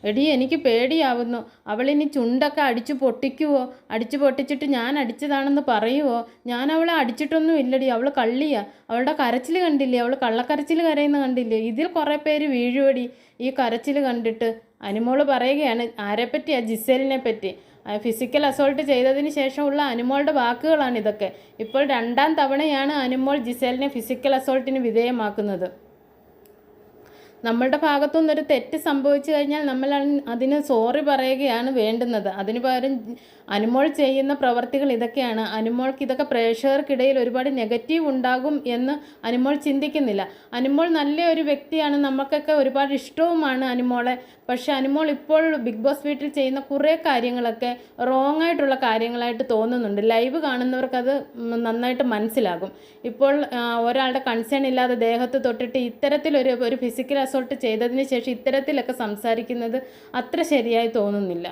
എടി എനിക്ക് പേടിയാവുന്നു. അവളിനി ചുണ്ടൊക്കെ അടിച്ചു പൊട്ടിക്കുവോ? അടിച്ചു പൊട്ടിച്ചിട്ട് ഞാൻ അടിച്ചതാണെന്ന് പറയുവോ? ഞാൻ അവളെ അടിച്ചിട്ടൊന്നും ഇല്ലടി, അവൾ കള്ളിയാ. അവളുടെ കരച്ചിൽ കണ്ടില്ലേ? അവൾ കള്ളക്കരച്ചിൽ കരയുന്ന കണ്ടില്ലേ? ഇതിൽ കുറേ പേര് വീഴുവടി ഈ കരച്ചിൽ കണ്ടിട്ട്. അനുമോള് പറയുകയാണ്. ആരെപ്പറ്റിയാ? ജിസേലിനെ പറ്റി. ഫിസിക്കൽ അസോൾട്ട് ചെയ്തതിന് ശേഷമുള്ള അനുമോളുടെ വാക്കുകളാണ് ഇതൊക്കെ. ഇപ്പോൾ 2ാം തവണയാണ് അനുമോൾ ജിസേലിനെ ഫിസിക്കൽ അസോൾട്ടിന് വിധേയമാക്കുന്നത്. നമ്മളുടെ ഭാഗത്തുനിന്നൊരു തെറ്റ് സംഭവിച്ചു കഴിഞ്ഞാൽ നമ്മൾ അതിന് സോറി പറയുകയാണ് വേണ്ടുന്നത്. അതിന് പകരം അനുമോൾ ചെയ്യുന്ന പ്രവർത്തികൾ ഇതൊക്കെയാണ്. അനുമോൾക്ക് ഇതൊക്കെ പ്രേക്ഷകർക്കിടയിൽ ഒരുപാട് നെഗറ്റീവ് ഉണ്ടാകും എന്ന് അനുമോൾ ചിന്തിക്കുന്നില്ല. അനുമോൾ നല്ല ഒരു വ്യക്തിയാണ്, നമുക്കൊക്കെ ഒരുപാട് ഇഷ്ടവുമാണ് അനുമോളെ. പക്ഷെ അനുമോൾ ഇപ്പോൾ ബിഗ് ബോസ് വീട്ടിൽ ചെയ്യുന്ന കുറേ കാര്യങ്ങളൊക്കെ റോങ് ആയിട്ടുള്ള കാര്യങ്ങളായിട്ട് തോന്നുന്നുണ്ട്. ലൈവ് കാണുന്നവർക്കത് നന്നായിട്ട് മനസ്സിലാകും. ഇപ്പോൾ ഒരാളുടെ കൺസേൺ ഇല്ലാതെ ദേഹത്ത് തൊട്ടിട്ട് ഇത്തരത്തിലൊരു ഫിസിക്കൽ അസോൾട്ട് ചെയ്തതിന് ശേഷം ഇത്തരത്തിലൊക്കെ സംസാരിക്കുന്നത് അത്ര ശരിയായി തോന്നുന്നില്ല.